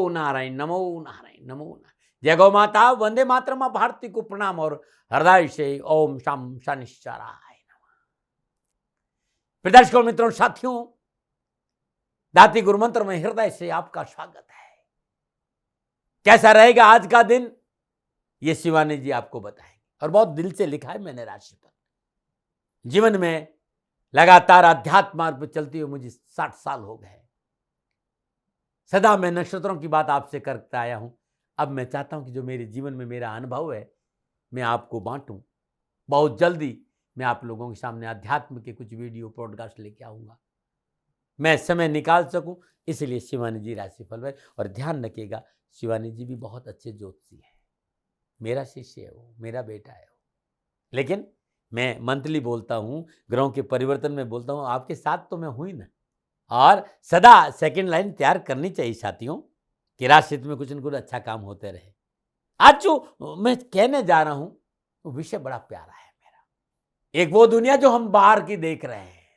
नारायण, नमो नारायण, नमो नारायण। जय गौ माता, वंदे मातरम। भारती को प्रणाम और हृदय से ओम शम शनिश्चराय नमः। प्रदर्शकों, मित्रों, साथियों, दाती गुरु मंत्र में हृदय से आपका स्वागत है। कैसा रहेगा आज का दिन, ये शिवानी जी आपको बताएंगे। और बहुत दिल से लिखा है मैंने राशि पर। जीवन में लगातार अध्यात्म मार्ग पर चलती हुई मुझे 60 साल हो गए। सदा मैं नक्षत्रों की बात आपसे करता आया हूं। अब मैं चाहता हूं कि जो मेरे जीवन में मेरा अनुभव है, मैं आपको बांटूं। बहुत जल्दी मैं आप लोगों के सामने अध्यात्म के कुछ वीडियो पॉडकास्ट लेके आऊंगा। मैं समय निकाल सकूं, इसलिए शिवानी जी राशिफल है। और ध्यान रखिएगा, शिवानी जी भी बहुत अच्छे ज्योतिषी हैं। मेरा शिष्य है वो, मेरा बेटा है वो। लेकिन मैं मंथली बोलता हूं, ग्रहों के परिवर्तन में बोलता हूं, आपके साथ तो मैं हूं ही ना। और सदा सेकंड लाइन तैयार करनी चाहिए साथियों, कि राशि में कुछ न कुछ अच्छा काम होते रहे। आज जो मैं कहने जा रहा हूं, वो विषय बड़ा प्यारा है मेरा। एक वो दुनिया जो हम बाहर की देख रहे हैं,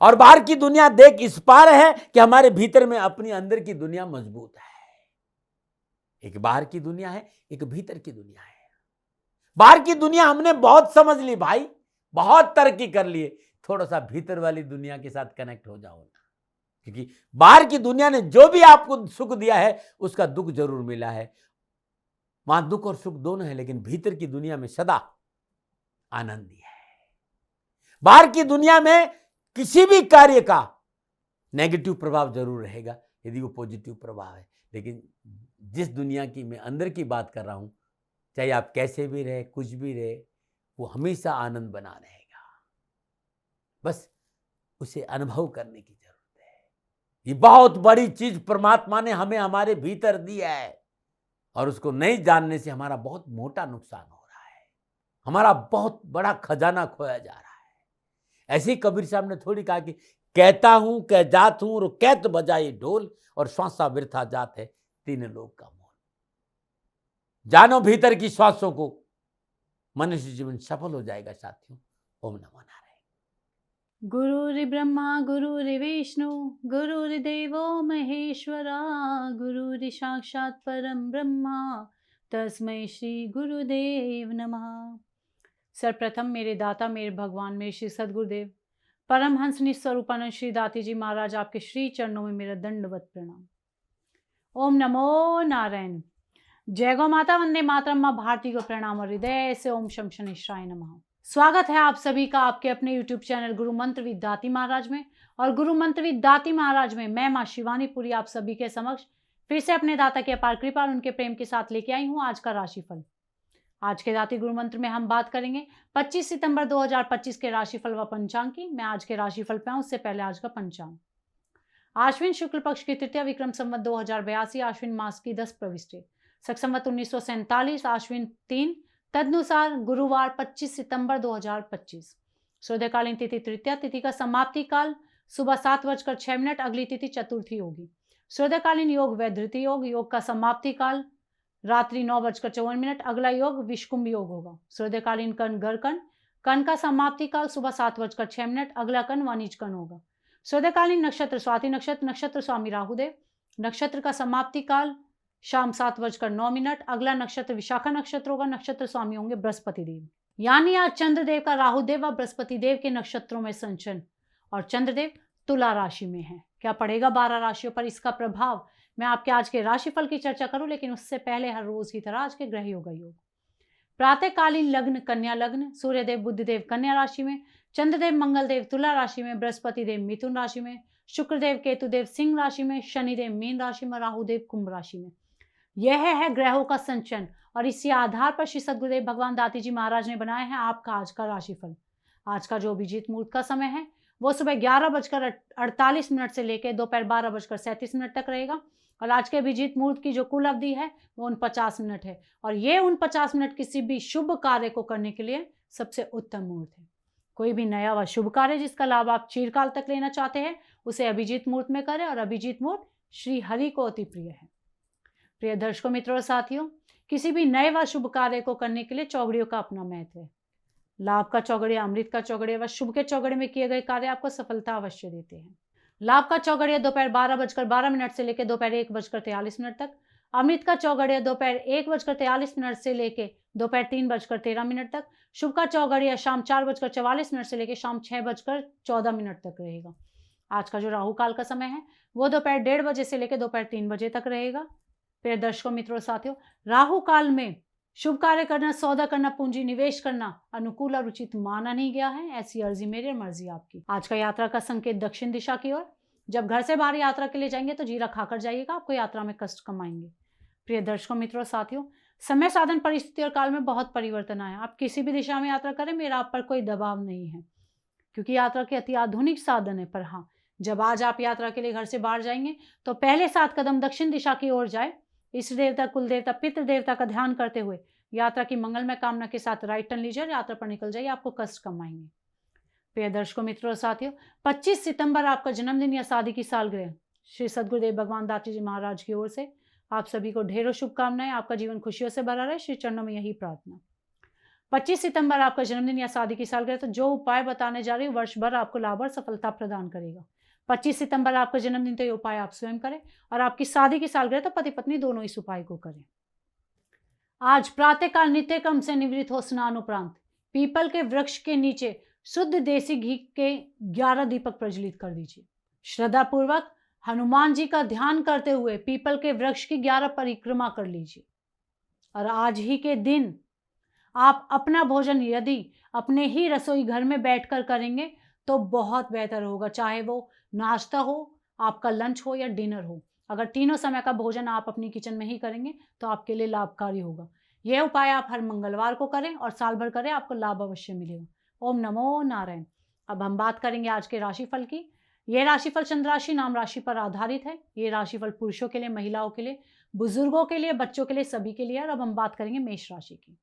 और बाहर की दुनिया देख इस पार है कि हमारे भीतर में अपनी अंदर की दुनिया मजबूत है। एक बाहर की दुनिया है, एक भीतर की दुनिया है। बाहर की दुनिया हमने बहुत समझ ली भाई, बहुत तरक्की कर लिए। थोड़ा सा भीतर वाली दुनिया के साथ कनेक्ट हो जाओ ना, क्योंकि बाहर की दुनिया ने जो भी आपको सुख दिया है, उसका दुख जरूर मिला है। वहां दुख और सुख दोनों है, लेकिन भीतर की दुनिया में सदा आनंद ही है। बाहर की दुनिया में किसी भी कार्य का नेगेटिव प्रभाव जरूर रहेगा, यदि वो पॉजिटिव प्रभाव है। लेकिन जिस दुनिया की मैं अंदर की बात कर रहा हूं, चाहे आप कैसे भी रहे, कुछ भी रहे, वो हमेशा आनंद बना रहेगा। बस उसे अनुभव करने की जरूरत है। ये बहुत बड़ी चीज परमात्मा ने हमें हमारे भीतर दी है, और उसको नहीं जानने से हमारा बहुत मोटा नुकसान हो रहा है। हमारा बहुत बड़ा खजाना खोया जा रहा है। ऐसे ही कबीर साहब ने थोड़ी कहा कि कहता हूं कह जात हूं, और कैत बजाई ढोल, और श्वासा वृथा जात है, तीन लोग का मोल। जानो भीतर की श्वासों को, मनुष्य जीवन सफल हो जाएगा साथियों। ओम नमो नारायण। गुरुर्ब्रह्मा गुरुर्विष्णु गुरुर्देवो महेश्वरा, गुरुर् साक्षात् परम ब्रह्मा, तस्मै श्री गुरुदेव नमः। सर्वप्रथम मेरे दाता, मेरे भगवान, मेरे श्री सद्गुरुदेव परमहंस निस्वरूपानंद श्री दाती जी महाराज, आपके श्री चरणों में मेरा दंडवत प्रणाम। ओम नमो नारायण। जय गौ माता, वंदे मातरम। मां भारती को प्रणाम और हृदय से ओम शम शनिश्चराय नमः। स्वागत है आप सभी का आपके अपने YouTube चैनल गुरु मंत्र विद दाती महाराज में। और गुरु मंत्र विद दाती महाराज में मैं मां शिवानी पुरी आप सभी के समक्ष फिर से अपने दाता की अपार कृपा और उनके प्रेम के साथ लेके आई हूँ आज का राशिफल। आज के दाती गुरु मंत्र में हम बात करेंगे 25 सितंबर 2025 के राशिफल व पंचांग की। मैं आज के राशिफल पे आऊँ उससे पहले आज का पंचांग। आश्विन शुक्ल पक्ष की तृतीया, विक्रम संवत 2082, आश्विन मास की 10 प्रविष्टि, शक संवत 1947, आश्विन 3, तदनुसार गुरुवार 25 सितंबर 2025। सूर्यकालीन तिथि तृतीया, तिथि का समाप्ति काल सुबह 7:06, अगली तिथि चतुर्थी होगी। सूर्यकालीन योग वैधृति योग, योग का समाप्ति काल रात्रि 9:54, अगला योग विषकुंभ योग होगा। सूर्यकालीन कर्ण गरकर्ण, कर्ण का समाप्ति काल सुबह 7:06, अगला कर्ण वाणिज कर्ण होगा। सूर्यकालीन नक्षत्र स्वाति नक्षत्र, नक्षत्र स्वामी राहुदेव, नक्षत्र का समाप्ति काल शाम 7:09, अगला नक्षत्र विशाखा नक्षत्र होगा। नक्षत्र स्वामी होंगे बृहस्पति देव। यानी आज चंद्रदेव का राहुदेव व बृहस्पति देव के नक्षत्रों में संचरण, और चंद्रदेव तुला राशि में है। क्या पड़ेगा 12 राशियों पर इसका प्रभाव, मैं आपके आज के राशिफल की चर्चा करूं, लेकिन उससे पहले हर रोज की तरह आज के ग्रह योग योग। प्रातःकालीन लग्न कन्या लग्न, सूर्यदेव बुधदेव कन्या राशि में, चंद्रदेव मंगलदेव तुला राशि में, बृहस्पति देव मिथुन राशि में, शुक्रदेव केतुदेव सिंह राशि में, शनिदेव मीन राशि में, राहुदेव कुंभ राशि में। यह है ग्रहों का संचरण, और इसी आधार पर श्री सद्गुरुदेव भगवान दाती जी महाराज ने बनाया है आपका आज का राशिफल। आज का जो अभिजीत मुहूर्त का समय है वो सुबह 11:48 से लेकर दोपहर 12:37 तक रहेगा। और आज के अभिजीत मुहूर्त की जो कुल अवधि है वो 49 मिनट है, और ये 49 मिनट किसी भी शुभ कार्य को करने के लिए सबसे उत्तम मुहूर्त है। कोई भी नया व शुभ कार्य जिसका लाभ आप चिरकाल तक लेना चाहते हैं, उसे अभिजीत मुहूर्त में करें, और अभिजीत मुहूर्त श्री हरि को अति प्रिय है। प्रिय दर्शकों, मित्रों और साथियों, किसी भी नए व शुभ कार्य को करने के लिए चौघड़ियों का अपना महत्व है। लाभ का चौघड़िया, अमृत का चौघड़िया व शुभ के चौघड़े में किए गए कार्य आपको सफलता अवश्य देते हैं। लाभ का चौघड़िया दोपहर 12:12 से लेकर दोपहर 1:43 तक। अमृत का चौघड़िया दोपहर 1:43 से लेकर दोपहर 3:13 तक। शुभ का चौघड़िया शाम 4:44 से लेकर शाम 6:14 तक रहेगा। आज का जो राहु काल का समय है वो दोपहर 1:30 बजे से लेकर दोपहर 3 बजे तक रहेगा। प्रिय दर्शकों, मित्रों, साथियों, राहु काल में शुभ कार्य करना, सौदा करना, पूंजी निवेश करना अनुकूल और उचित माना नहीं गया है। ऐसी अर्जी मेरी और मर्जी आपकी। आज का यात्रा का संकेत दक्षिण दिशा की ओर। जब घर से बाहर यात्रा के लिए जाएंगे तो जीरा खाकर जाइएगा, आपको यात्रा में कष्ट कम आएंगे। प्रिय दर्शकों, मित्रों, साथियों, समय, साधन, परिस्थिति और काल में बहुत परिवर्तन आया। आप किसी भी दिशा में यात्रा करें, मेरा आप पर कोई दबाव नहीं है, क्योंकि यात्रा के अति आधुनिक साधन है। पर हाँ, जब आज आप यात्रा के लिए घर से बाहर जाएंगे तो पहले 7 कदम दक्षिण दिशा की ओर जाए। इष्ट देवता, कुल देवता, पितृ देवता का ध्यान करते हुए यात्रा की मंगलमय कामना के साथ राइट टर्न लीजिए और यात्रा पर निकल जाइए, आपको कष्ट कम आएंगे। प्रिय दर्शकों, मित्रों, साथियों, 25 सितंबर आपका जन्मदिन या शादी की सालगिरह। श्री सद्गुरुदेव भगवान दात्री जी महाराज की ओर से आप सभी को ढेरों शुभकामनाएं। आपका जीवन खुशियों से भरा रहे, श्री चरणों में यही प्रार्थना। 25 सितंबर आपका जन्मदिन या शादी की सालगिरह, तो जो उपाय बताने जा रही हूँ वर्ष भर आपको लाभ और सफलता प्रदान करेगा। 25 सितंबर आपका जन्मदिन, तो ये उपाय आप स्वयं करें, और आपकी शादी की सालगिरह तो पति पत्नी दोनों इस उपाय को करें। आज प्रातःकाल नित्य क्रम से निवृत्त हो स्नान उपरांत पीपल के वृक्ष के नीचे शुद्ध देसी घी के 11 दीपक प्रज्वलित कर दीजिए। श्रद्धा पूर्वक हनुमान जी का ध्यान करते हुए पीपल के वृक्ष की 11 परिक्रमा कर लीजिए। और आज ही के दिन आप अपना भोजन यदि अपने ही रसोई घर में बैठकर करेंगे तो बहुत बेहतर होगा, चाहे वो नाश्ता हो, आपका लंच हो या डिनर हो। अगर तीनों समय का भोजन आप अपनी किचन में ही करेंगे तो आपके लिए लाभकारी होगा। यह उपाय आप हर मंगलवार को करें और साल भर करें, आपको लाभ अवश्य मिलेगा। ओम नमो नारायण। अब हम बात करेंगे आज के राशिफल की। यह राशिफल चंद्र राशि नाम राशि पर आधारित है। ये राशिफल पुरुषों के लिए, महिलाओं के लिए, बुजुर्गों के लिए, बच्चों के लिए, सभी के लिए। और अब हम बात करेंगे मेष राशि की।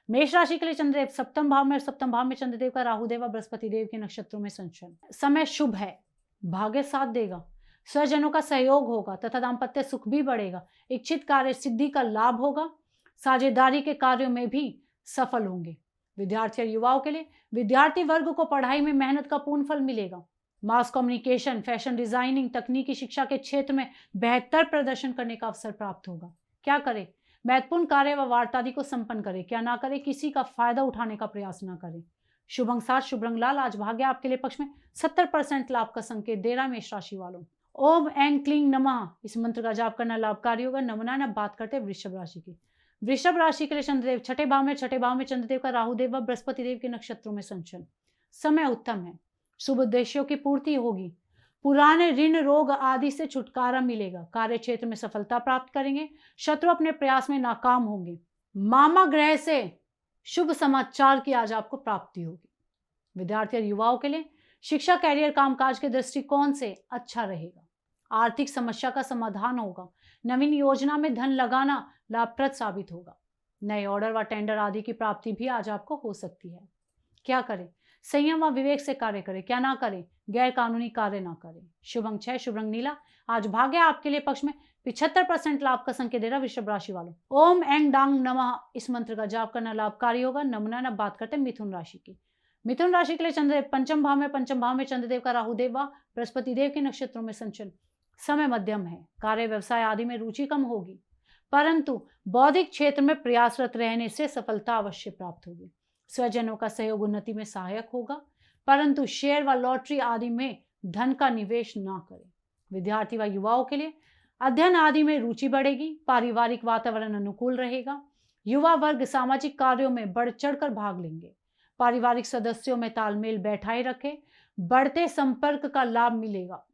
मेष राशि के लिए चंद्रदेव सप्तम भाव में, और सप्तम भाव में चंद्रदेव का राहुदेव और बृहस्पति देव के नक्षत्रों में संचरण। समय शुभ है, भाग्य साथ देगा, स्वजनों का सहयोग होगा तथा दाम्पत्य सुख भी बढ़ेगा। इच्छित कार्य सिद्धि का लाभ होगा। साझेदारी के कार्यों में भी सफल होंगे। विद्यार्थी और युवाओं के लिए, विद्यार्थी वर्ग को पढ़ाई में मेहनत का पूर्ण फल मिलेगा। मास कम्युनिकेशन, फैशन डिजाइनिंग, तकनीकी शिक्षा के क्षेत्र में बेहतर प्रदर्शन करने का अवसर प्राप्त होगा। क्या करें? महत्वपूर्ण कार्य व वार्ता आदि को संपन्न करें। क्या ना करें? किसी का फायदा उठाने का प्रयास ना करें। शुभ अंक 7, शुभ रंग लाल। आज भाग्य आपके लिए पक्ष में 70% लाभ का संकेत दे रहा है मेष राशि वालों। ओम ऐं क्लीं नमः इस मंत्र का जाप करना लाभकारी होगा। नमना बात करते हैं वृषभ राशि की। वृषभ राशि के लिए चंद्रदेव छठे भाव में चंद्रदेव का राहुदेव व बृहस्पति देव के नक्षत्रों में संचरण। समय उत्तम है, शुभ उद्देश्यों की पूर्ति होगी। पुराने ऋण रोग आदि से छुटकारा मिलेगा। कार्य क्षेत्र में सफलता प्राप्त करेंगे। शत्रु अपने प्रयास में नाकाम होंगे। मामा ग्रह से शुभ समाचार की आज आपको प्राप्ति होगी। विद्यार्थी और युवाओं के लिए शिक्षा, कैरियर, कामकाज के दृष्टिकोण से अच्छा रहेगा। आर्थिक समस्या का समाधान होगा। नवीन योजना में धन लगाना लाभप्रद साबित होगा। नए ऑर्डर व टेंडर आदि की प्राप्ति भी आज आपको हो सकती है। क्या करें? संयम व विवेक से कार्य करें। क्या ना करें? गैर कानूनी कार्य ना करें। शुभ अंक 6, शुभ रंग नीला। आज भाग्य आपके लिए पक्ष में 75% लाभ का संकेत दे रहा वृषभ राशि वालों। ओम ऐं डांग नमः इस मंत्र का जाप करना लाभकारी होगा। नमना न बात करते मिथुन राशि की। मिथुन राशि के लिए चंद्रदेव पंचम भाव में चंद्रदेव का राहुदेव व बृहस्पति देव के नक्षत्रों में संचरण। समय मध्यम है। कार्य व्यवसाय आदि में रुचि कम होगी, परंतु बौद्धिक क्षेत्र में प्रयासरत रहने से सफलता अवश्य प्राप्त होगी। स्वजनों का सहयोग उन्नति में सहायक होगा, परंतु शेयर व लॉटरी आदि में धन का निवेश ना करें। विद्यार्थी व युवाओं के लिए अध्ययन आदि में रुचि बढ़ेगी। पारिवारिक वातावरण अनुकूल रहेगा। युवा वर्ग सामाजिक कार्यों में बढ़ चढ़कर भाग लेंगे। पारिवारिक सदस्यों में तालमेल बैठाए रखें। बढ़ते संपर्क का लाभ मिलेगा।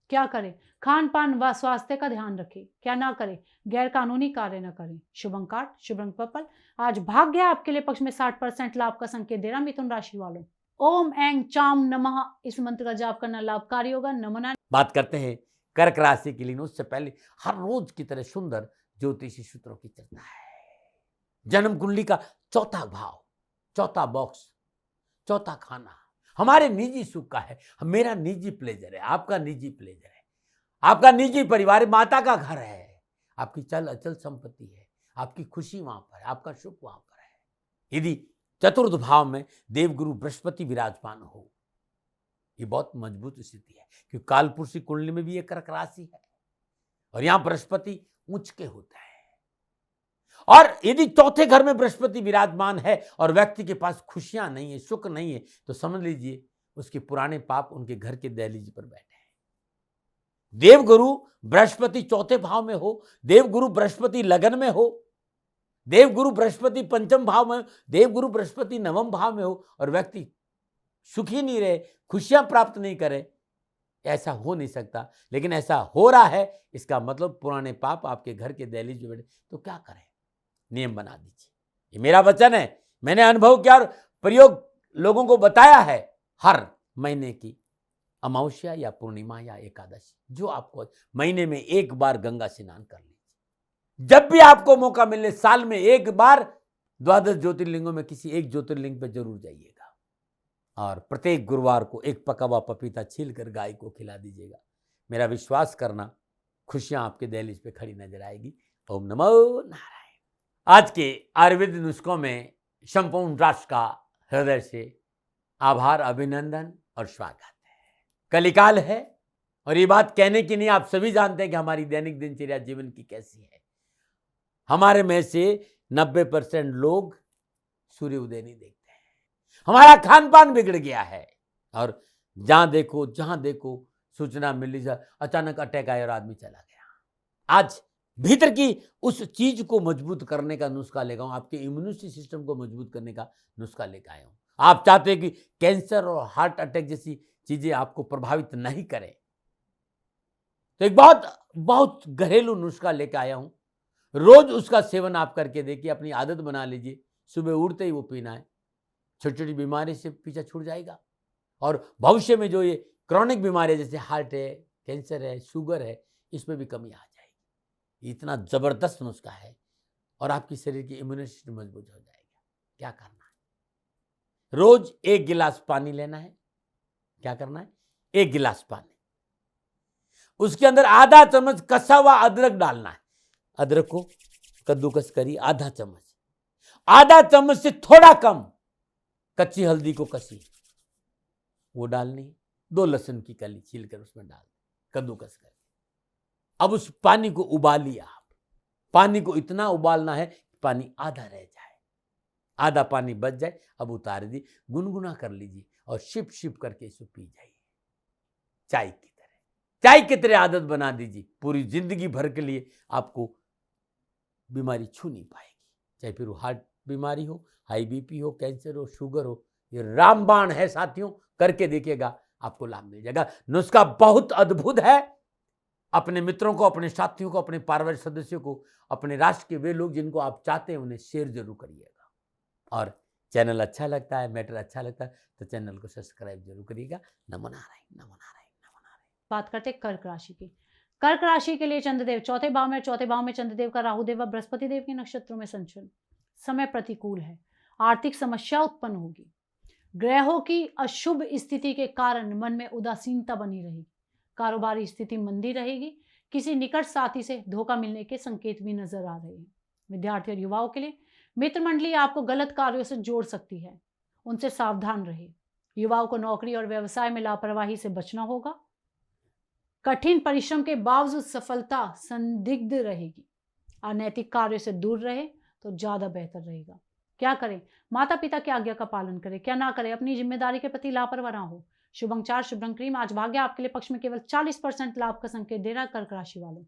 क्या करें? खान पान व स्वास्थ्य का ध्यान रखें। क्या ना करें? गैर कानूनी कार्य न करें। शुभ अंक 8, शुभ रंग पर्पल। आज भाग्य आपके लिए पक्ष में 60% लाभ का संकेत दे रहा मिथुन राशि वालों। ओम ऐं चाम नमः इस मंत्र का जाप करना लाभकारी होगा। नमना। बात करते हैं कर्क राशि के लिए। उससे पहले हर रोज की तरह सुंदर ज्योतिषी सूत्रों की चर्चा है। जन्म कुंडली का चौथा भाव, चौथा बॉक्स, चौथा खाना हमारे निजी सुख का है। मेरा निजी प्लेजर है, आपका निजी प्लेजर है, आपका निजी परिवार, माता का घर है, आपकी चल अचल संपत्ति है, आपकी खुशी वहां पर है, आपका सुख वहां पर है। यदि चतुर्थ भाव में देवगुरु बृहस्पति विराजमान हो ये बहुत मजबूत स्थिति है, क्योंकि कालपुरुषी कुंडली में भी ये कर्क राशि है और यहां बृहस्पति उच्च के होता है। और यदि चौथे घर में बृहस्पति विराजमान है और व्यक्ति के पास खुशियां नहीं है, सुख नहीं है, तो समझ लीजिए उसके पुराने पाप उनके घर के दहलीज पर बैठे हैं। देवगुरु बृहस्पति चौथे भाव में हो, देवगुरु बृहस्पति लगन में हो, देवगुरु बृहस्पति पंचम भाव में, देवगुरु बृहस्पति नवम भाव में हो और व्यक्ति सुखी नहीं रहे, खुशियां प्राप्त नहीं करे, ऐसा हो नहीं सकता। लेकिन ऐसा हो रहा है, इसका मतलब पुराने पाप आपके घर के दहलीज में बैठे। तो क्या करें? नियम बना दीजिए। ये मेरा वचन है, मैंने अनुभव किया और प्रयोग लोगों को बताया है। हर महीने की अमावस्या या पूर्णिमा या एकादशी, जो आपको महीने में एक बार गंगा स्नान कर लीजिए। जब भी आपको मौका मिले, साल में एक बार 12 ज्योतिर्लिंगों में किसी एक ज्योतिर्लिंग पर जरूर जाइएगा और प्रत्येक गुरुवार को एक पका हुआ पपीता छीलकर गाय को खिला दीजिएगा। मेरा विश्वास करना, खुशियां आपके दहलीज पे खड़ी नजर आएगी। ओम नमो नारायण। आज के आयुर्वेद नुस्खों में संपूर्ण राष्ट्र का हृदय से आभार, अभिनंदन और स्वागत है। कलिकाल है और ये बात कहने की नहीं, आप सभी जानते हैं कि हमारी दैनिक दिनचर्या जीवन की कैसी है। हमारे में से 90% लोग सूर्य उदय नहीं देखते हैं। हमारा खान पान बिगड़ गया है और जहां देखो सूचना मिली, अचानक अटैक आया और आदमी चला गया। आज भीतर की उस चीज को मजबूत करने का नुस्खा लेकर आऊं, आपके इम्यूनिटी सिस्टम को मजबूत करने का नुस्खा लेकर आया हूं। आप चाहते हैं कि कैंसर और हार्ट अटैक जैसी चीजें आपको प्रभावित नहीं करें, तो एक बहुत घरेलू नुस्खा लेकर आया हूं। रोज उसका सेवन आप करके देखिए, अपनी आदत बना लीजिए। सुबह उठते ही वो पीना है। छोटी छोटी बीमारी से पीछा छूट जाएगा और भविष्य में जो ये क्रॉनिक बीमारी जैसे हार्ट है, कैंसर है, शुगर है, इसमें भी कमी आ जाएगी। इतना जबरदस्त नुस्खा है और आपकी शरीर की इम्यूनिटी सिस्टम मजबूत हो जाएगा। क्या करना है? रोज 1 गिलास पानी लेना है। क्या करना है? 1 गिलास पानी, उसके अंदर आधा चम्मच कसा हुआ अदरक डालना है। अदरक को कद्दूकस करिए, आधा चम्मच से थोड़ा कम कच्ची हल्दी को कसी, वो डालनी है। 2 लहसुन की कली छीलकर उसमें डाल, कद्दूकस कर। अब उस पानी को उबालिए आप। पानी को इतना उबालना है कि पानी आधा रह जाए, आधा पानी बच जाए। अब उतार दी, गुनगुना कर लीजिए और शिप शिप करके इसे पी जाइए। चाय की तरह आदत बना दीजिए। पूरी जिंदगी भर के लिए आपको बीमारी छू नहीं पाएगी, चाहे फिर वो हार्ट बीमारी हो, हाई बीपी हो, कैंसर हो, शुगर हो। ये रामबाण है साथियों, करके देखिएगा, आपको लाभ मिल जाएगा। नुस्खा बहुत अद्भुत है। अपने मित्रों को, अपने साथियों को, अपने पारिवारिक सदस्यों को, अपने राष्ट्र के वे लोग जिनको आप चाहते हैं उन्हें शेयर जरूर करिएगा। और चैनल अच्छा लगता है, मैटर अच्छा लगता है तो चैनल को सब्सक्राइब जरूर करिएगा। नमो नारायण, नमो नारायण, नमो नारायण। बात करते हैं कर्क राशि की। कर्क राशि के लिए चंद्रदेव चौथे भाव में, चौथे भाव में चंद्रदेव का राहुदेव व बृहस्पति देव के नक्षत्रों में संचरण। समय प्रतिकूल है, आर्थिक समस्या उत्पन्न होगी। ग्रहों की अशुभ स्थिति के कारण मन में उदासीनता बनी रहेगी। कारोबारी स्थिति मंदी रहेगी। किसी निकट साथी से धोखा मिलने के संकेत भी नजर आ रहे हैं। विद्यार्थी और युवाओं के लिए मित्र मंडली आपको गलत कार्यों से जोड़ सकती है, उनसे सावधान रहे। युवाओं को नौकरी और व्यवसाय में लापरवाही से बचना होगा। कठिन परिश्रम के बावजूद सफलता संदिग्ध रहेगी। अनैतिक कार्यों से दूर रहे तो ज्यादा बेहतर रहेगा। क्या करें? माता पिता की आज्ञा का पालन करें, क्या ना करें, अपनी जिम्मेदारी के प्रति लापरवाह ना हो। शुभ अंक 4, शुभ रंग क्रीम। आज भाग्य आपके लिए पक्ष में केवल 40% लाभ का संकेत दे रहा है। कर्क राशि वालों,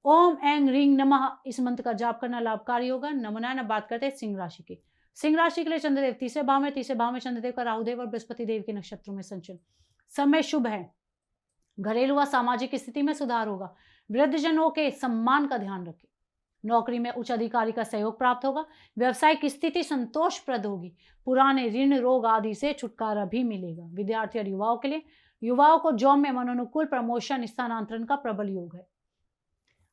ओम ऐं ह्रीं नमः इस मंत्र का जाप करना लाभकारी होगा। नमोनारायण। बात करते हैं सिंह राशि की। सिंह राशि के लिए चंद्रदेव तीसरे भाव में, तीसरे भाव में चंद्रदेव का राहुदेव और बृहस्पति देव के नक्षत्रों में संचरण। समय शुभ है। घरेलू व सामाजिक स्थिति में सुधार होगा। वृद्धजनों के सम्मान का ध्यान रखें। नौकरी में उच्च अधिकारी का सहयोग प्राप्त होगा। व्यवसायिक स्थिति संतोषप्रद होगी। पुराने ऋण, रोग आदि से छुटकारा भी मिलेगा। विद्यार्थी और युवाओं के लिए, युवाओं को जॉब में मनोनुकूल प्रमोशन, स्थानांतरण का प्रबल योग है।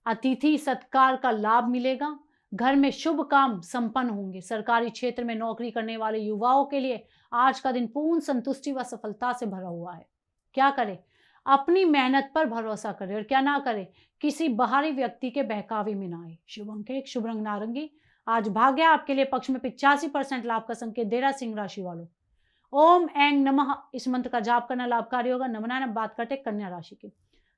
अतिथि सत्कार का लाभ मिलेगा। घर में शुभ काम संपन्न होंगे। सरकारी क्षेत्र में नौकरी करने वाले युवाओं के लिए आज का दिन पूर्ण संतुष्टि व सफलता से भरा हुआ है। क्या करें? अपनी मेहनत पर भरोसा करें और क्या ना करें, किसी बाहरी व्यक्ति के बहकावे में ना आए। शुभ अंक 1, शुभ रंग नारंगी। आज भाग्य आपके लिए पक्ष में 85% लाभ का संकेत दे रहा। सिंह राशि वालों, ओम ऐं नमः इस मंत्र का जाप करना लाभकारी होगा। नमना बात करते कन्या राशि की।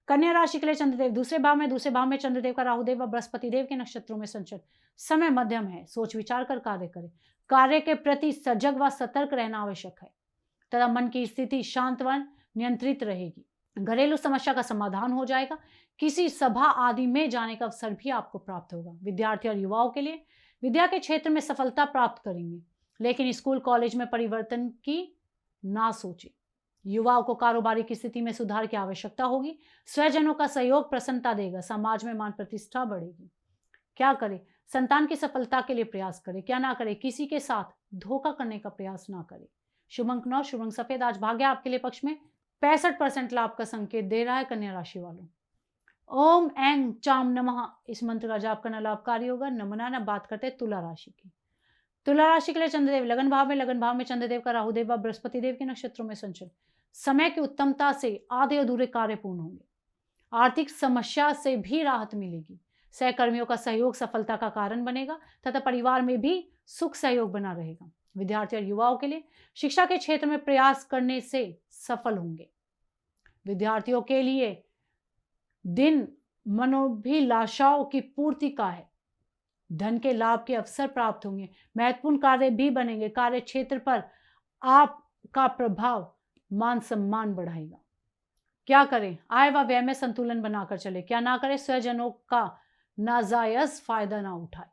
कन्या राशि के लिए चंद्रदेव दूसरे भाव में चंद्रदेव का राहुदेव व बृहस्पति देव के नक्षत्रों में संचरण। समय मध्यम है, सोच विचार कर कार्य करें। कार्य के प्रति सजग व सतर्क रहना आवश्यक है तथा मन की स्थिति शांत व नियंत्रित रहेगी। घरेलू समस्या का समाधान हो जाएगा। किसी सभा आदि में जाने का अवसर भी आपको प्राप्त होगा। विद्यार्थी और युवाओं के लिए विद्या के क्षेत्र में सफलता प्राप्त करेंगे, लेकिन स्कूल कॉलेज में परिवर्तन की ना सोचें। युवाओं को कारोबारी की स्थिति में सुधार की आवश्यकता होगी। स्वजनों का सहयोग प्रसन्नता देगा। समाज में मान प्रतिष्ठा बढ़ेगी। क्या करें? संतान की सफलता के लिए प्रयास करें। क्या ना करें? किसी के साथ धोखा करने का प्रयास ना करें। शुभ अंक 9, शुभ अंक सफेद। आज भाग्य आपके लिए पक्ष में 65% लाभ का संकेत दे रहा है। कन्या राशि वालों, ओम ऐं चाम नमः इस मंत्र का जाप करना लाभकारी होगा। नमना बात करते हैं तुला राशि की। तुला राशि के लिए चंद्रदेव लगन भाव में चंद्रदेव का राहुदेव व बृहस्पति देव के नक्षत्रों में संचरण। समय की उत्तमता से आधे अधूरे कार्य पूर्ण होंगे। आर्थिक समस्या से भी राहत मिलेगी। सहकर्मियों का सहयोग सफलता का कारण बनेगा तथा परिवार में भी सुख सहयोग बना रहेगा। विद्यार्थी और युवाओं के लिए शिक्षा के क्षेत्र में प्रयास करने से सफल होंगे। विद्यार्थियों के लिए दिन मनोभिलाषाओं की पूर्ति का है। धन के लाभ के अवसर प्राप्त होंगे। महत्वपूर्ण कार्य भी बनेंगे। कार्य क्षेत्र पर आपका प्रभाव मान सम्मान बढ़ाएगा। क्या करें? आय व व्यय में संतुलन बनाकर चले। क्या ना करें? स्वजनों का नाजायज फायदा ना उठाए।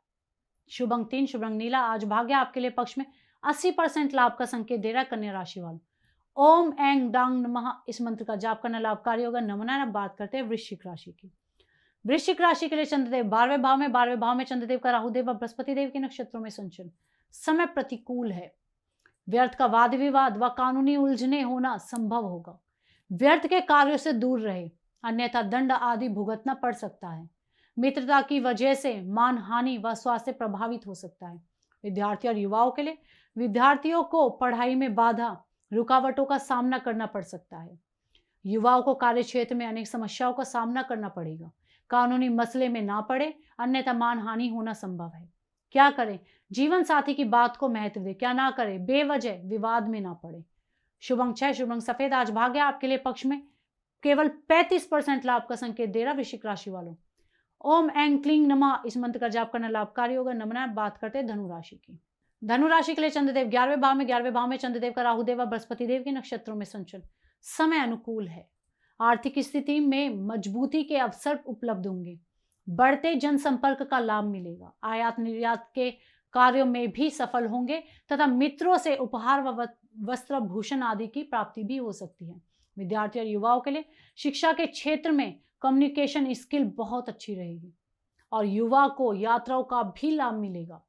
शुभ अंक 3, शुभ अंक नीला। आज भाग्य आपके लिए पक्ष में 80% लाभ का संकेत दे रहा है। कन्या राशि वालों, ओम ऐं डांग नमः इस मंत्र का जाप करना लाभकारी होगा। नमना बात करते हैं वृश्चिक राशि की। वृश्चिक राशि के लिए चंद्रदेव 12वें भाव में चंद्रदेव का राहुदेव व बृहस्पति देव के नक्षत्रों में संचरण। समय प्रतिकूल है। व्यर्थ का वाद विवाद व कानूनी उलझने होना संभव होगा। व्यर्थ के कार्यों से दूर रहे, अन्यथा दंड आदि भुगतना पड़ सकता है। मित्रता की वजह से मान हानि व स्वास्थ्य प्रभावित हो सकता है। विद्यार्थी और युवाओं के लिए विद्यार्थियों को पढ़ाई में बाधा रुकावटों का सामना करना पड़ सकता है। युवाओं को कार्य क्षेत्र में अनेक समस्याओं का सामना करना पड़ेगा। कानूनी मसले में ना पड़े, अन्यथा मान हानि होना संभव है। क्या करें? जीवन साथी की बात को महत्व दे। क्या ना करें? बेवजह विवाद में ना पड़े। शुभ अंक 6, शुभ अंक सफेद। आज भाग्य आपके लिए पक्ष में केवल 35% लाभ का संकेत दे रहा वृश्चिक राशि वालों। ओम ऐं क्लीं नमः इस मंत्र का जाप करना लाभकारी होगा। नमना बात करते हैं धनु राशि की। धनु राशि के लिए चंद्रदेव 11वें भाव में चंद्रदेव का राहुदेव व बृहस्पति देव के नक्षत्रों में संचरण। समय अनुकूल है। आर्थिक स्थिति में मजबूती के अवसर उपलब्ध होंगे। बढ़ते जनसंपर्क का लाभ मिलेगा। आयात निर्यात के कार्यों में भी सफल होंगे तथा मित्रों से उपहार व वस्त्र भूषण आदि की प्राप्ति भी हो सकती है। विद्यार्थी और युवाओं के लिए शिक्षा के क्षेत्र में कम्युनिकेशन स्किल बहुत अच्छी रहेगी और युवा को यात्राओं का भी लाभ मिलेगा।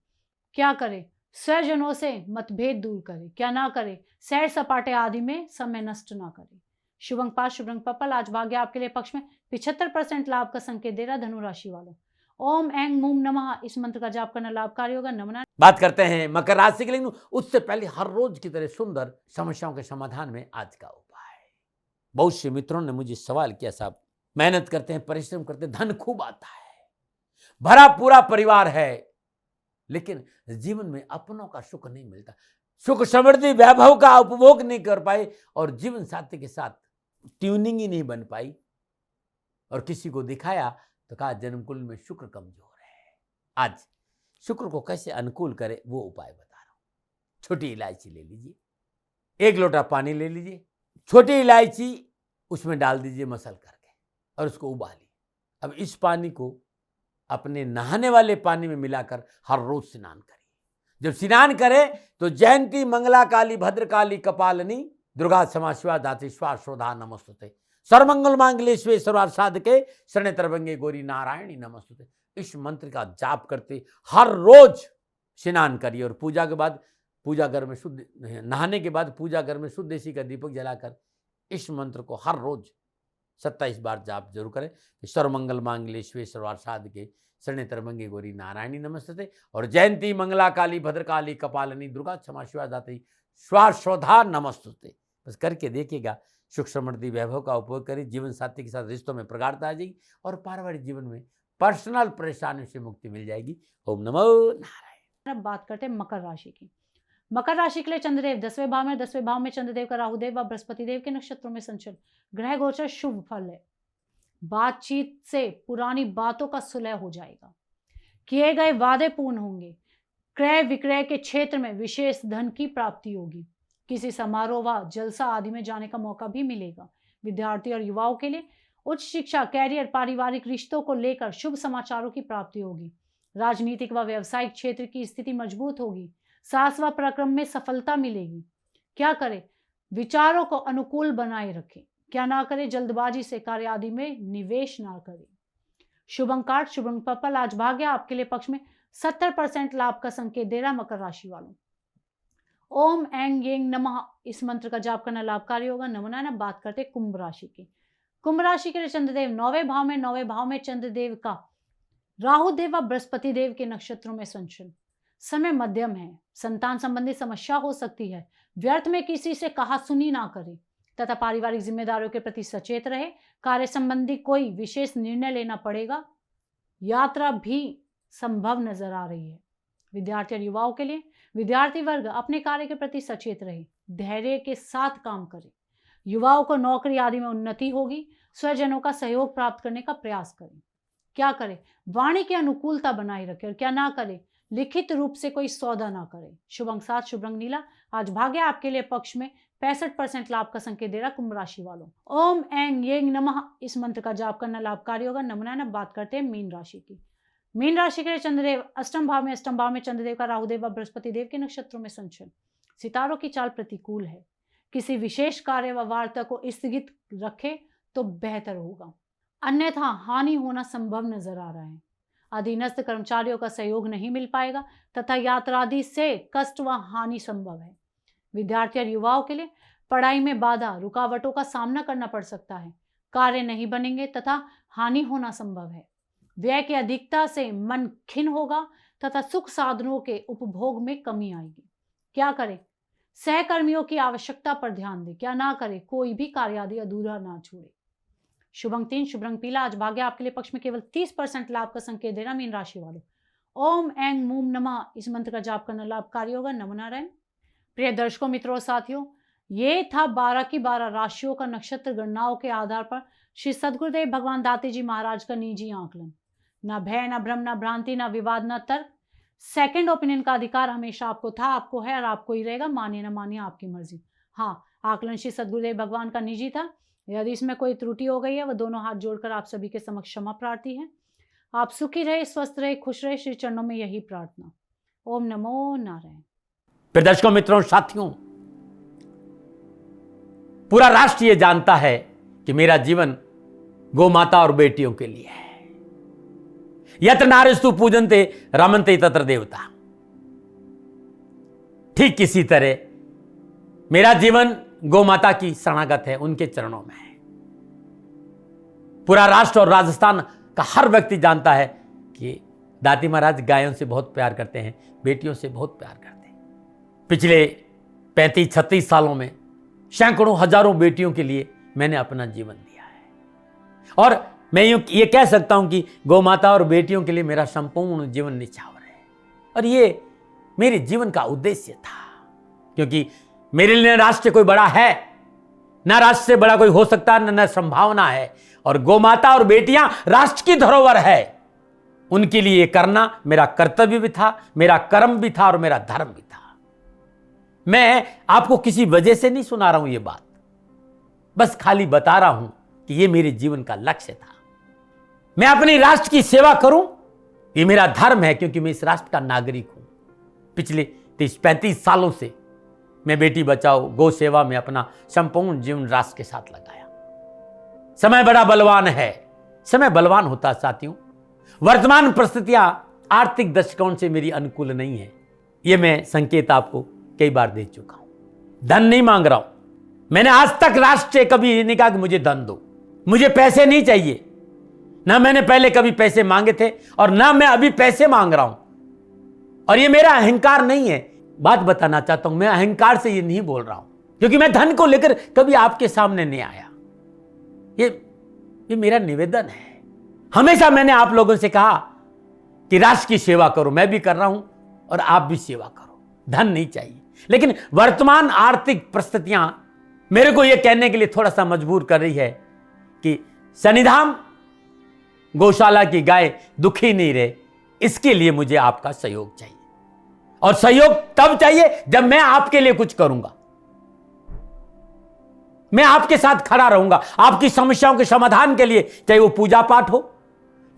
क्या करें? स्वजनों से मतभेद दूर करें। क्या ना करें? सैर सपाटे आदि में समय नष्ट ना करें। शुभ अंक 5, शुभ अंक पर्पल। आज भाग्य आपके लिए पक्ष में 75% लाभ का संकेत दे रहा धनु राशि वालों। ओम ऐं मूम नमः इस मंत्र का जाप करना लाभकारी होगा। नमना बात करते हैं मकर राशि के लिए। उससे पहले हर रोज की तरह सुंदर समस्याओं के समाधान में आज का उपाय। बहुत से मित्रों ने मुझे सवाल किया, साहब मेहनत करते हैं, परिश्रम करते हैं, धन खूब आता है, भरा पूरा परिवार है, लेकिन जीवन में अपनों का सुख नहीं मिलता, सुख समृद्धि वैभव का उपभोग नहीं कर पाए और जीवन साथी के साथ ट्यूनिंग ही नहीं बन पाई। और किसी को दिखाया तो कहा जन्मकुल में शुक्र कमजोर है। आज शुक्र को कैसे अनुकूल करे वो उपाय बता रहा हूं। छोटी इलायची ले लीजिए, 1 लोटा पानी ले लीजिए, छोटी इलायची उसमें डाल दीजिए मसल करके और उसको उबालिए। अब इस पानी को अपने नहाने वाले पानी में मिलाकर हर रोज स्नान करिए। जब स्नान करें तो जयंती मंगला काली भद्रकाली कपालिनी दुर्गा क्षमा शिवा दात्री श्रोधा नमस्तुते सर्वमंगल मांगल्ये शिवे सर्वार्थ साधके शरण्ये त्र्यंबके गौरी नारायणी नमस्तुते। इस मंत्र का जाप करते हर रोज स्नान करिए और पूजा के बाद पूजा घर में शुद्ध नहाने के बाद पूजा घर में शुद्ध देसी का दीपक जलाकर इस मंत्र को हर रोज 27 बार जाप जरूर करें। सर्वमंगल मांगल्ये शिवे सर्वार्थ साधके शरण्ये त्र्यंबके गौरी नारायणी नमस्तुते और जयंती मंगला काली भद्रकाली कपालिनी दुर्गा क्षमा शिवा दात्री श्रोधा नमस्तुते। बस करके देखिएगा, सुख समृद्धि वैभव का उपयोग करिए। जीवन साथी के साथ रिश्तों में प्रगाढ़ता आ जाएगी और पारिवारिक जीवन में पर्सनल परेशानियों से मुक्ति मिल जाएगी। ओम नमो नारायण। अब बात करते हैं मकर राशि की। मकर राशि के लिए चंद्रदेव 10वें भाव में, 10वें भाव में चंद्रदेव का राहुदेव व बृहस्पति देव के नक्षत्रों में संचलन। ग्रह गोचर शुभ फल है। बातचीत से पुरानी बातों का सुलह हो जाएगा। किए गए वादे पूर्ण होंगे। क्रय विक्रय के क्षेत्र में विशेष धन की प्राप्ति होगी। किसी समारोह व जलसा आदि में जाने का मौका भी मिलेगा। विद्यार्थी और युवाओं के लिए उच्च शिक्षा, कैरियर, पारिवारिक रिश्तों को लेकर शुभ समाचारों की प्राप्ति होगी। राजनीतिक व व्यवसायिक क्षेत्र की स्थिति मजबूत होगी। साहस व पराक्रम में सफलता मिलेगी। क्या करें? विचारों को अनुकूल बनाए रखें। क्या ना करें? जल्दबाजी से कार्य आदि में निवेश ना करें। शुभ अंक 8, शुभ रंग पर्पल। आज भाग्य आपके लिए पक्ष में 70% लाभ का संकेत दे रहा मकर राशि वालों। ओम ऐं यें नमः इस मंत्र का जाप करना लाभकारी होगा। नमना बात करते कुंभ राशि की। कुंभ राशि के लिए चंद्रदेव 9वें भाव में, 9वें भाव में चंद्रदेव का राहु देव व बृहस्पति देव के नक्षत्रों में संचलन। समय मध्यम है। संतान संबंधी समस्या हो सकती है। व्यर्थ में किसी से कहा सुनी ना करें तथा पारिवारिक जिम्मेदारियों के प्रति सचेत रहे। कार्य संबंधी कोई विशेष निर्णय लेना पड़ेगा। यात्रा भी संभव नजर आ रही है। विद्यार्थी और युवाओं के लिए विद्यार्थी वर्ग अपने कार्य के प्रति सचेत रहे, धैर्य के साथ काम करें। युवाओं को नौकरी आदि में उन्नति होगी। स्वजनों का सहयोग प्राप्त करने का प्रयास करें। क्या करें? वाणी की अनुकूलता बनाए रखें। और क्या ना करें? लिखित रूप से कोई सौदा ना करें। शुभ अंक 7, शुभ रंग नीला। आज भाग्य आपके लिए पक्ष में 65% लाभ का संकेत दे रहा कुंभ राशि वालों। ओम ऐं यें नमः इस मंत्र का जाप करना लाभकारी होगा। नमना बात करते हैं मीन राशि की। मीन राशि के लिए चंद्रदेव अष्टम भाव में, अष्टम भाव में चंद्रदेव का राहुदेव व बृहस्पति देव के नक्षत्रों में संचलन। सितारों की चाल प्रतिकूल है। किसी विशेष कार्य व वार्ता को स्थगित रखे तो बेहतर होगा, अन्यथा हानि होना संभव नजर आ रहा है। अधीनस्थ कर्मचारियों का सहयोग नहीं मिल पाएगा तथा यात्रा आदि से कष्ट व हानि संभव है। विद्यार्थी और युवाओं के लिए पढ़ाई में बाधा, रुकावटों का सामना करना पड़ सकता है। कार्य नहीं बनेंगे तथा हानि होना संभव है। व्यय की अधिकता से मन खिन्न होगा तथा सुख साधनों के उपभोग में कमी आएगी। क्या करें? सहकर्मियों की आवश्यकता पर ध्यान दें। क्या ना करें? कोई भी कार्य आदि अधूरा ना छोड़े। शुभ अंक 3, शुभ रंग पीला। आज भाग्य आपके लिए पक्ष में केवल 30% लाभ का संकेत देना मीन राशि वालों। ओम ऐं मूम नमः इस मंत्र का जाप करना लाभकारी होगा। नमनारायण। प्रिय दर्शकों, मित्रों और साथियों, ये था 12 की 12 राशियों का नक्षत्र गणनाओं के आधार पर श्री सद्गुरुदेव भगवान दाते जी महाराज का निजी आकलन। ना भय, ना भ्रम, ना भ्रांति, ना विवाद, ना तर्क। सेकंड ओपिनियन का अधिकार हमेशा आपको था, आपको है और आपको ही रहेगा। मानिए ना मानिए आपकी मर्जी। हाँ, आकलन श्री सद्गुरुदेव भगवान का निजी था। यदि इसमें कोई त्रुटि हो गई है वह दोनों हाथ जोड़कर आप सभी के समक्ष क्षमा प्रार्थी है। आप सुखी रहे, स्वस्थ रहे, खुश रहे, श्री चरणों में यही प्रार्थना। ओम नमो नारायण। फिर दर्शकों, मित्रों, साथियों, पूरा राष्ट्र ये जानता है कि मेरा जीवन गौ माता और बेटियों के लिए है। यत्र नारीस्तु पूजन्ते रमन्ते तत्र देवता। ठीक किसी तरह मेरा जीवन गौ माता की शरणागत है, उनके चरणों में है। पूरा राष्ट्र और राजस्थान का हर व्यक्ति जानता है कि दाती महाराज गायों से बहुत प्यार करते हैं, बेटियों से बहुत प्यार करते हैं। पिछले 35-36 सालों में सैकड़ों हजारों बेटियों के लिए मैंने अपना जीवन दिया है। और मैं ये कह सकता हूं कि गौ माता और बेटियों के लिए मेरा संपूर्ण जीवन निछावर है। और ये मेरे जीवन का उद्देश्य था, क्योंकि मेरे लिए राष्ट्र कोई बड़ा है, ना राष्ट्र से बड़ा कोई हो सकता है, न संभावना है। और गौ माता और बेटियां राष्ट्र की धरोहर है। उनके लिए करना मेरा कर्तव्य भी था, मेरा कर्म भी था और मेरा धर्म भी था। मैं आपको किसी वजह से नहीं सुना रहा हूं ये बात, बस खाली बता रहा हूं कि ये मेरे जीवन का लक्ष्य था। मैं अपने राष्ट्र की सेवा करूं, ये मेरा धर्म है, क्योंकि मैं इस राष्ट्र का नागरिक हूं। पिछले 30-35 सालों से मैं बेटी बचाओ, गौ सेवा में अपना संपूर्ण जीवन राष्ट्र के साथ लगाया। समय बड़ा बलवान है, समय बलवान होता साथियों। वर्तमान परिस्थितियां आर्थिक दृष्टिकोण से मेरी अनुकूल नहीं है, यह मैं संकेत आपको कई बार दे चुका हूं। धन नहीं मांग रहा हूं। मैंने आज तक राष्ट्र से कभी ये नहीं कहा कि मुझे धन दो, मुझे पैसे नहीं चाहिए। ना मैंने पहले कभी पैसे मांगे थे और ना मैं अभी पैसे मांग रहा हूं। और ये मेरा अहंकार नहीं है। बात बताना चाहता हूं, मैं अहंकार से ये नहीं बोल रहा हूं, क्योंकि मैं धन को लेकर कभी आपके सामने नहीं आया। ये मेरा निवेदन है। हमेशा मैंने आप लोगों से कहा कि राष्ट्र की सेवा करो, मैं भी कर रहा हूं और आप भी सेवा करो। धन नहीं चाहिए। लेकिन वर्तमान आर्थिक परिस्थितियां मेरे को यह कहने के लिए थोड़ा सा मजबूर कर रही है कि शनिधाम गौशाला की गाय दुखी नहीं रहे, इसके लिए मुझे आपका सहयोग चाहिए। और सहयोग तब चाहिए जब मैं आपके लिए कुछ करूंगा, मैं आपके साथ खड़ा रहूंगा आपकी समस्याओं के समाधान के लिए, चाहे वो पूजा पाठ हो,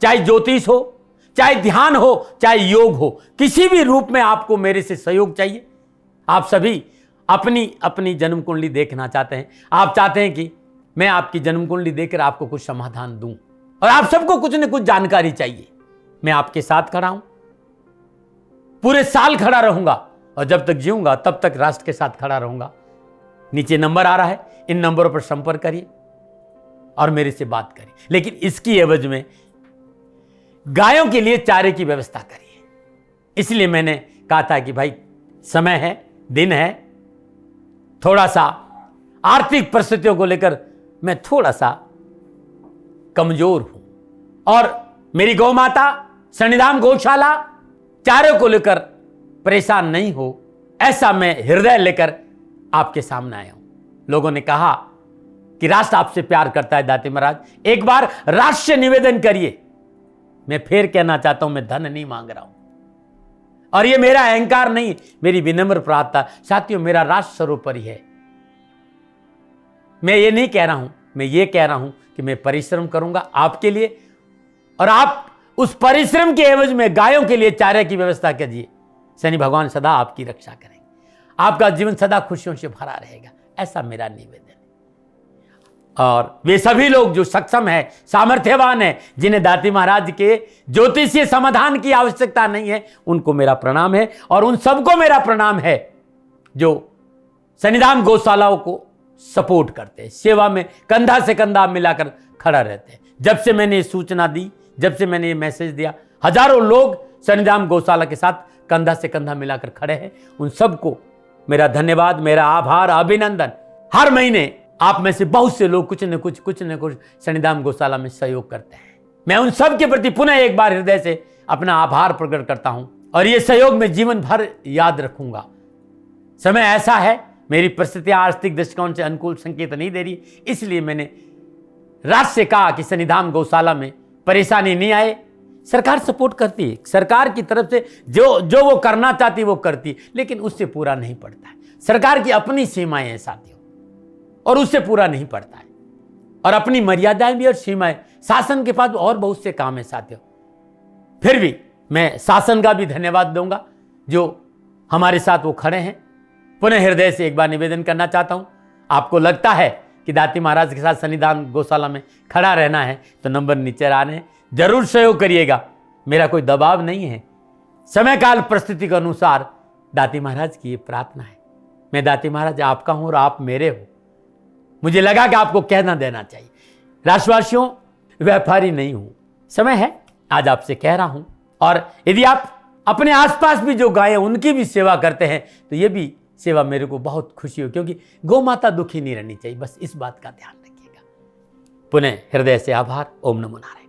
चाहे ज्योतिष हो, चाहे ध्यान हो, चाहे योग हो, किसी भी रूप में आपको मेरे से सहयोग चाहिए। आप सभी अपनी अपनी जन्म कुंडली देखना चाहते हैं, आप चाहते हैं कि मैं आपकी जन्म कुंडली देखकर आपको कुछ समाधान दूं, और आप सबको कुछ न कुछ जानकारी चाहिए। मैं आपके साथ खड़ा हूं, पूरे साल खड़ा रहूंगा, और जब तक जीऊंगा तब तक राष्ट्र के साथ खड़ा रहूंगा। नीचे नंबर आ रहा है, इन नंबरों पर संपर्क करिए और मेरे से बात करिए, लेकिन इसकी एवज में गायों के लिए चारे की व्यवस्था करिए। इसलिए मैंने कहा था कि भाई समय है, दिन है, थोड़ा सा आर्थिक परिस्थितियों को लेकर मैं थोड़ा सा कमजोर हूं, और मेरी गौ माता शनिधाम गौशाला चारे को लेकर परेशान नहीं हो, ऐसा मैं हृदय लेकर आपके सामने आया हूं। लोगों ने कहा कि राष्ट्र आपसे प्यार करता है दाती महाराज, एक बार राष्ट्र से निवेदन करिए। मैं फिर कहना चाहता हूं, मैं धन नहीं मांग रहा हूं, और ये मेरा अहंकार नहीं, मेरी विनम्र प्रार्थना। साथियों, मेरा राष्ट्र सर्वोपरि है। मैं ये नहीं कह रहा हूं, मैं ये कह रहा हूं कि मैं परिश्रम करूंगा आपके लिए, और आप उस परिश्रम के एवज में गायों के लिए चारे की व्यवस्था कीजिए। शनि भगवान सदा आपकी रक्षा करेंगे, आपका जीवन सदा खुशियों से भरा रहेगा, ऐसा मेरा निवेदन है। और वे सभी लोग जो सक्षम है, सामर्थ्यवान है, जिन्हें दाती महाराज के ज्योतिषीय समाधान की आवश्यकता नहीं है, उनको मेरा प्रणाम है। और उन सबको मेरा प्रणाम है जो शनिधाम गौशालाओं को सपोर्ट करते हैं, सेवा में कंधा से कंधा मिलाकर खड़ा रहते हैं। जब से मैंने ये सूचना दी, जब से मैंने ये मैसेज दिया, हजारों लोग शनिधाम गौशाला के साथ कंधा से कंधा मिलाकर खड़े हैं। उन सबको मेरा धन्यवाद, मेरा आभार, अभिनंदन। हर महीने आप में से बहुत से लोग कुछ न कुछ शनिधाम गौशाला में सहयोग करते हैं। मैं उन सब के प्रति पुनः एक बार हृदय से अपना आभार प्रकट करता हूं, और ये सहयोग मैं जीवन भर याद रखूंगा। समय ऐसा है, मेरी परिस्थितियां आर्थिक दृष्टिकोण से अनुकूल संकेत नहीं दे रही, इसलिए मैंने राष्ट्र से कहा कि शनिधाम गौशाला में परेशानी नहीं आए। सरकार सपोर्ट करती है, सरकार की तरफ से जो वो करना चाहती वो करती, लेकिन उससे पूरा नहीं पड़ता है। सरकार की अपनी सीमाएं हैं साथियों, और उससे पूरा नहीं पड़ता है, और अपनी मर्यादाएं भी और सीमाएं। शासन के पास और बहुत से काम है साथियों। फिर भी मैं शासन का भी धन्यवाद दूंगा जो हमारे साथ वो खड़े हैं। पुनः हृदय से एक बार निवेदन करना चाहता हूं, आपको लगता है कि दाती महाराज के साथ शनिधाम गौशाला में खड़ा रहना है तो नंबर नीचे आ रहे हैं, जरूर सहयोग करिएगा। मेरा कोई दबाव नहीं है, समय काल परिस्थिति के अनुसार दाती महाराज की ये प्रार्थना है। मैं दाती महाराज आपका हूं और आप मेरे हो, मुझे लगा कि आपको कहना देना चाहिए। राष्ट्रवासियों, व्यापारी नहीं हूं, समय है आज आपसे कह रहा हूं। और यदि आप अपने आसपास भी जो गायें उनकी भी सेवा करते हैं तो ये भी सेवा मेरे को बहुत खुशी हो, क्योंकि गौ माता दुखी नहीं रहनी चाहिए, बस इस बात का ध्यान रखिएगा। पुनः हृदय से आभार। ओम नमो नारायण।